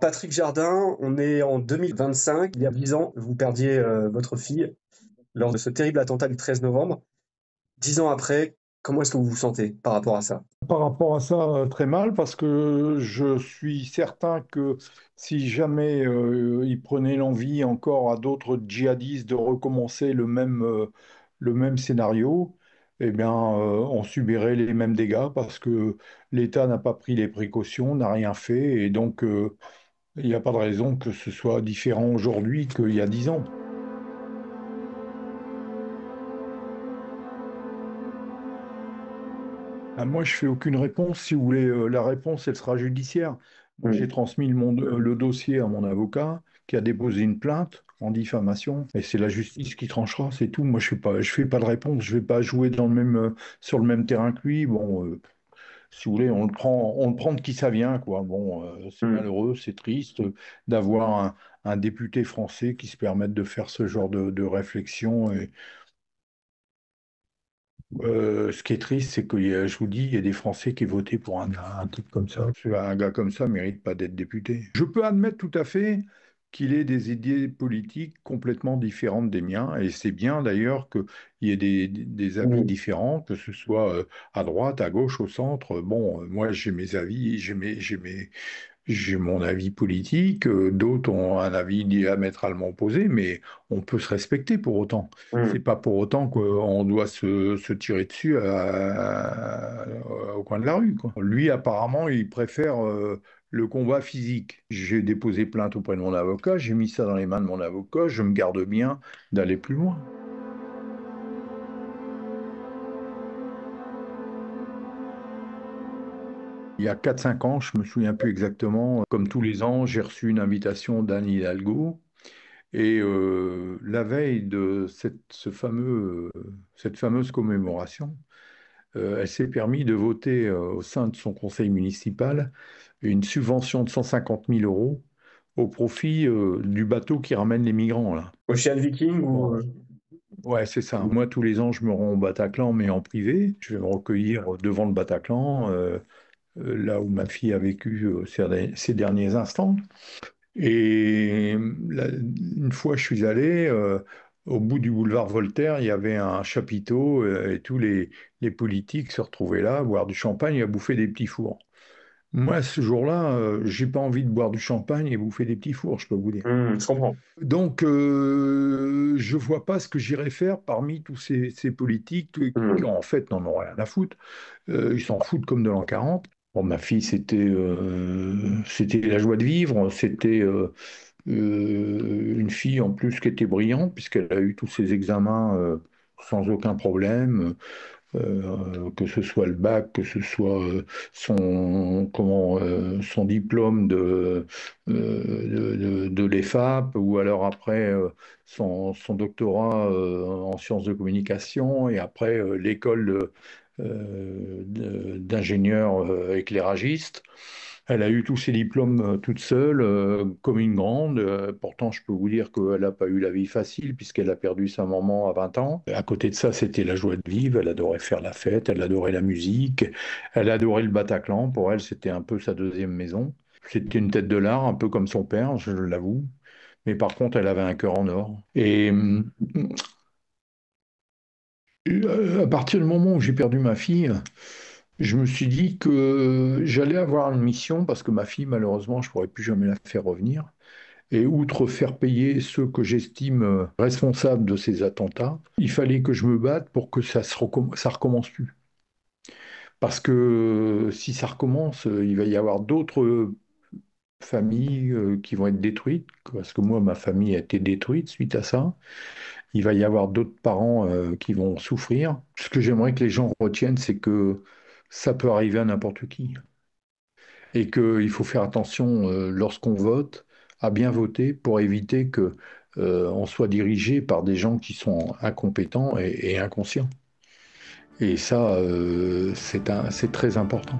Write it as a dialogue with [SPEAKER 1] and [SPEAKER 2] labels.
[SPEAKER 1] Patrick Jardin, on est en 2025. Il y a 10 ans, vous perdiez votre fille lors de ce terrible attentat du 13 novembre. 10 ans après, comment est-ce que vous vous sentez par rapport à ça?
[SPEAKER 2] Par rapport à ça, très mal, parce que je suis certain que si jamais ils prenaient l'envie encore à d'autres djihadistes de recommencer le même scénario, eh bien, on subirait les mêmes dégâts parce que l'État n'a pas pris les précautions, n'a rien fait, et donc il n'y a pas de raison que ce soit différent aujourd'hui qu'il y a 10 ans. Ah, moi, je fais aucune réponse. Si vous voulez, la réponse, elle sera judiciaire. Moi, j'ai
[SPEAKER 1] Hmm.
[SPEAKER 2] transmis le dossier à mon avocat qui a déposé une plainte en diffamation et c'est la justice qui tranchera, c'est tout. Moi, je fais pas de réponse. Je vais pas jouer sur le même terrain que lui. Bon, si vous voulez, on le prend de qui ça vient, quoi. Bon, c'est
[SPEAKER 1] Hmm.
[SPEAKER 2] malheureux, c'est triste d'avoir un député français qui se permette de faire ce genre de réflexion. Ce qui est triste, c'est que je vous dis, il y a des Français qui votaient pour un type comme ça. Un gars comme ça mérite pas d'être député. Je peux admettre tout à fait qu'il ait des idées politiques complètement différentes des miens, et c'est bien d'ailleurs qu'il y ait des avis
[SPEAKER 1] Hmm.
[SPEAKER 2] différents, que ce soit à droite, à gauche, au centre. Bon, moi j'ai mes avis, j'ai mon avis politique, d'autres ont un avis diamétralement opposé, mais on peut se respecter pour autant. C'est
[SPEAKER 1] Hmm.
[SPEAKER 2] pas pour autant qu'on doit se tirer dessus au coin de la rue, quoi. Lui, apparemment, il préfère le combat physique. J'ai déposé plainte auprès de mon avocat, j'ai mis ça dans les mains de mon avocat, je me garde bien d'aller plus loin. Il y a 4 5 ans, je me souviens plus exactement, comme tous les ans, j'ai reçu une invitation d'Anne Hidalgo. Et la veille de cette fameuse commémoration, elle s'est permis de voter au sein de son conseil municipal une subvention de 150 000 € au profit du bateau qui ramène les migrants, là.
[SPEAKER 1] Ocean Viking ou...
[SPEAKER 2] Bon, ouais, c'est ça. Moi, tous les ans, je me rends au Bataclan, mais en privé. Je vais me recueillir devant le Bataclan, là où ma fille a vécu ces derniers instants. Et une fois, je suis allé, au bout du boulevard Voltaire, il y avait un chapiteau et tous les politiques se retrouvaient là, à boire du champagne et à bouffer des petits fours. Moi, ce jour-là, j'ai pas envie de boire du champagne et bouffer des petits fours, je peux vous dire.
[SPEAKER 1] Je comprends.
[SPEAKER 2] Donc, je vois pas ce que j'irais faire parmi tous ces politiques qui,
[SPEAKER 1] Hmm.
[SPEAKER 2] en fait, n'en ont rien à foutre. Ils s'en foutent comme de l'an 40. Bon, ma fille, c'était la joie de vivre, c'était une fille en plus qui était brillante puisqu'elle a eu tous ses examens sans aucun problème, que ce soit le bac, que ce soit son diplôme de l'EFAP ou alors après son doctorat en sciences de communication et après l'école d'ingénieur éclairagiste. Elle a eu tous ses diplômes toute seule, comme une grande. Pourtant, je peux vous dire qu'elle n'a pas eu la vie facile puisqu'elle a perdu sa maman à 20 ans. À côté de ça, c'était la joie de vivre. Elle adorait faire la fête, elle adorait la musique, elle adorait le Bataclan. Pour elle, c'était un peu sa deuxième maison. C'était une tête de l'art, un peu comme son père, je l'avoue. Mais par contre, elle avait un cœur en or. Et à partir du moment où j'ai perdu ma fille, je me suis dit que j'allais avoir une mission parce que ma fille, malheureusement, je ne pourrais plus jamais la faire revenir. Et outre faire payer ceux que j'estime responsables de ces attentats, il fallait que je me batte pour que ça recommence plus. Parce que si ça recommence, il va y avoir d'autres familles qui vont être détruites. Parce que moi, ma famille a été détruite suite à ça. Il va y avoir d'autres parents qui vont souffrir. Ce que j'aimerais que les gens retiennent, c'est que ça peut arriver à n'importe qui. Et qu'il faut faire attention lorsqu'on vote, à bien voter pour éviter que on soit dirigé par des gens qui sont incompétents et inconscients. Et ça, c'est très important.